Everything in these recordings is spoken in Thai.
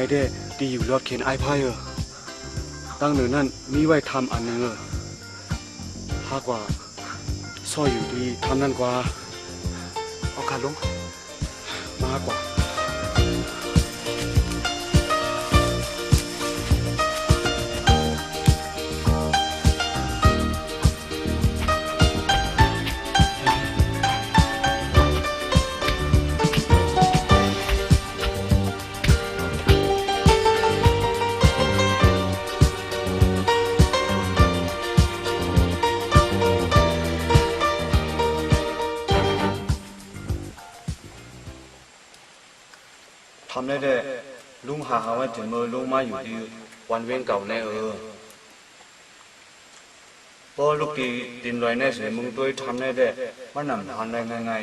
ได้ดีอยู่รอดเข็นไอ้พายตั้งหนึ่งนั่นมีไว้ทำอันหนึ่งหากว่าซ่อยอยู่ดีทำนั่นกว่าเอาขาดลงมากกว่าทำได้ลุงหาไว้ถึงมือลุงมาอยู่ที่วันเว้นเก่าแน่พอลูกตีดินลอยแน่เสียมึงตัวทำได้มันนำทานได้ง่าย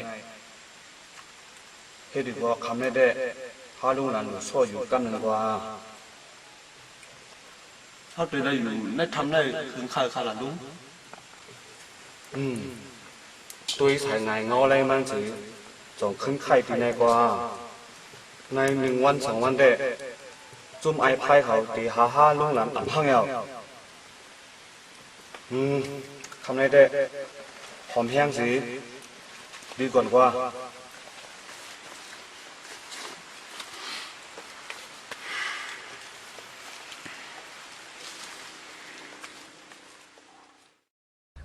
ๆเฮ็ดดีกว่าทำได้พาลุงหลานอยู่ซ่ออยู่กันหนึ่งกว่าถ้าตัวได้อยู่ได้ทำได้ถึงขาหลานลุงตัวใส่ไงเงาอะไรมันสิจงขึ้นไข่ปีในกว่าใน1 วัน2 วันได้จุ่มไอ้พายเขาตีฮ่าลุงหลานอันพังเอาทำได้หอมแห้งสิดีก่อนกว่า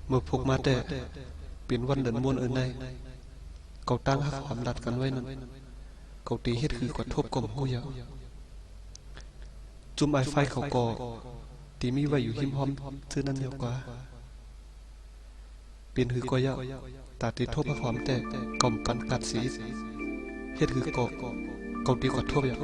เมื่อพกมาแต่เปลี่ยนวันเดินมวนในเขาตั้งหักความดัดกันไว้นั่นเขาตีเฮ็ดคือกดทบกลมหูยาวจุ่มไอไฟเขาก่อตีมีไว้อยู่หิมหอมซื้อนั่นเดียวกว่าเปลี่ยนหือก็ยาวตาตีทบพร้อมแต่กล่อมปันกัดสีเฮ็ดคือก่อเขาตีกดทบยาว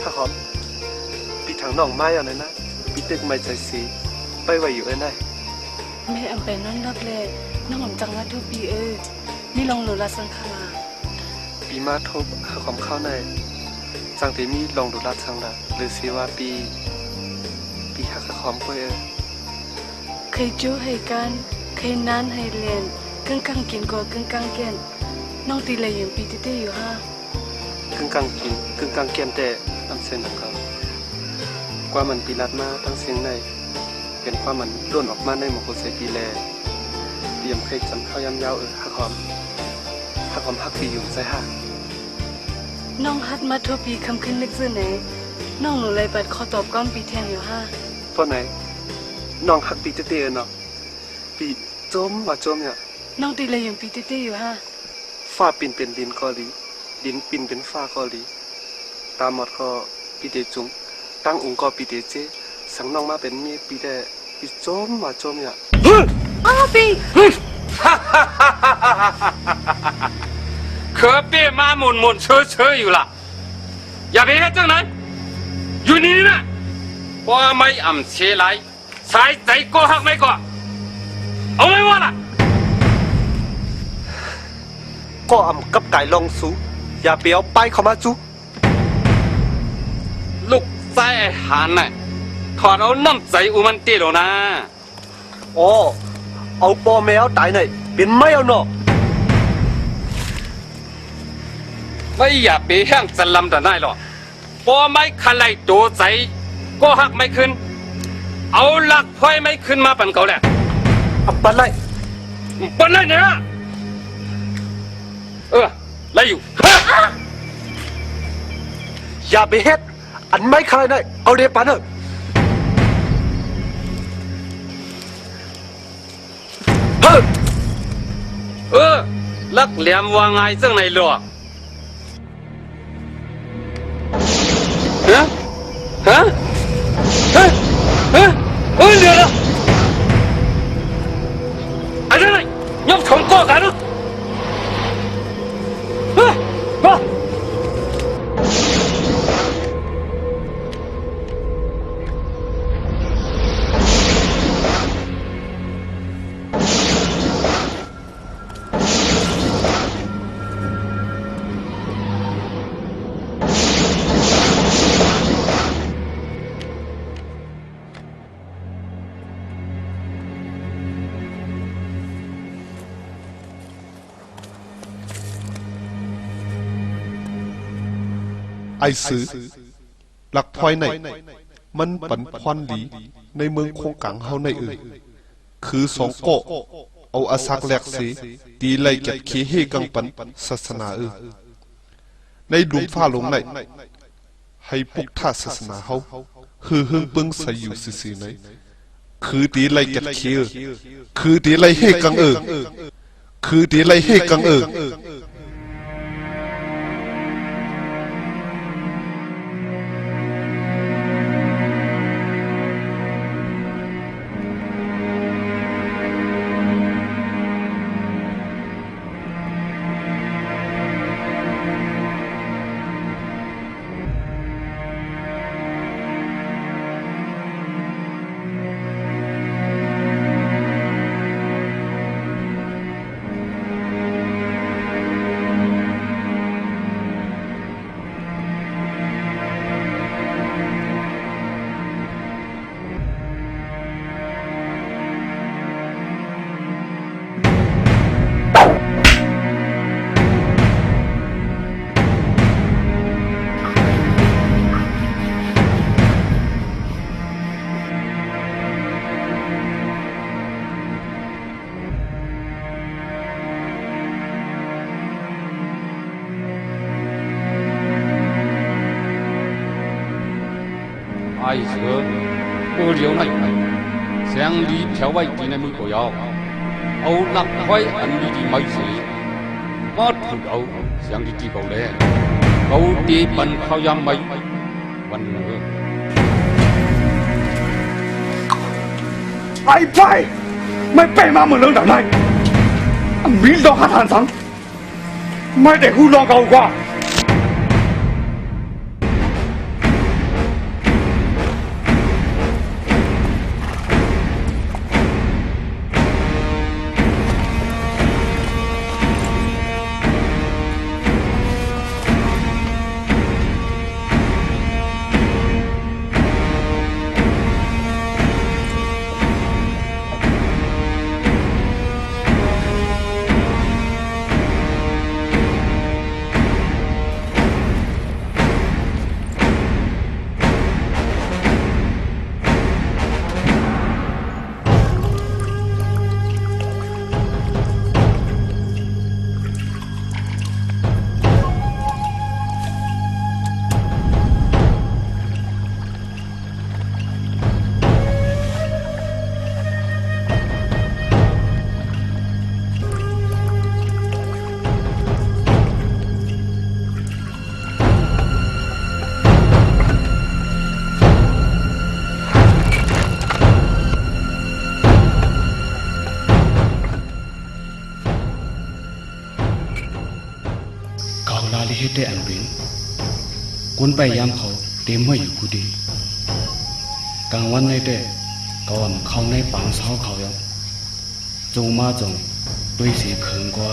ถ้าหอมปีถังหนองไม้เอาเลยนะปีตึกไม้ใจสีไปไว้อยู่ไอ้ไหนไม่อำเป็นนั่นนักเลยน้องผมจังว่าทุกปีนี่ลองหลุดละสังขารปีมาทบหาความเข้าในจังที่มีลองดูรัดสังละหรือสิว่าปีหักความเพื่อเคยจู้ให้กันเคยนานให้เรียนกึ่งกลางกินก็กึ่งกลางเกียนน้องตีเลยอย่างปีเต้อยู่ฮะกึ่งกลางกินกึ่งกลางเกียนแต่น้ำเส้นของเขากว่ามันปีรัดมาทั้งเสียงในเป็นความมันล้วนออกมาในหมกโคเซปีแลเตรียมเคยจำข้าวยำยาวหักความหักปีอยู่ใจหักน้องฮัดมาทุกปีคำขึ้นนึกซื่อไหนน้องหนูเลยเปิดข้อตอบก้อนปีแทงอยู่ฮะเพราะไหนน้องหักปีเต้เนาะปีจมว่าจมเนี่ยน้องตีเลยอย่างปีเต้อยู่ฮะฟ้าปิ่นเป็นดินกอลีดินปิ่นเป็นฟ้ากอลีตามหมดก็ปีเตจุงตั้งองค์ก็ปีเตเจสังน้องมาเป็นมีปีเตปีจมว่าจมเนี่ยอ้าวปี可别妈闷车อยู่ละอย่าไปให้จังไหนอยู่นี่นะว่าไม่อ่ำเชลัยใช้ใจก็หักไม่ก็เอาไม่ว่าล่ะก็อำกับไก่ลองสูอย่าเปียวไปเข้ามาจูลูกไส้หานน่ะถอดเอาน้ำใจอุมันตีหรอนะอ๋อเอาปอแมวตายไหนเป็นไม่เอาเนาะไม่อย่าไปแห้งจะลำแต่ได้หรอกพอไม่ขันไหลตัวใจก็หักไม่ขึ้นเอาหลักไฟไม่ขึ้นมาปั่นเขาแหละปั่นไรเนี่ยไล่อยู่อย่าไปเฮ็ดอันไม่ใครได้เอาเรียปันลักเหลี่ยมวางไงซึ่งในหลวง ฮะเฮ้ยเฮ้ยเฮ้ยเดี๋ยวนะอะไรนะยกของก่อกันนะเฮ้ยมา ไอซื้อหลักพลอยในมันปันพรหลีในเมืองคงกังเฮาในคือสองโกเอาอาศักแหลกสีตีไล่เก็บขี้เฮกังปันศาสนาในหลุมฟ้าหลงในให้ปุกท่าศาสนาเฮาคือเฮิงเบิ้งใส่อยู่สิๆในคือตีไล่เก็บขี้คือตีไล่เฮกังคือตีไล่เฮกัง爱车不留内，想你票位进来每个要，欧立开按你的美事，我土狗想你地狗嘞，狗地本靠呀美，วันเนื้อ ไอ้ไพ่ไม่เป็นมาเหมือนเรื่องแบบนั้นมีลองหาทานสังไม่ได้คู่ลองเก่ากว่าเฮ็ดได้อันเป็นกุนไปยามเขาเต็มไม่อยู่กูดีกลางวันในแต่ก็ว่าเขาในปางเช้าเขาแล้วจงมาจงด้วยสีเขินกว่า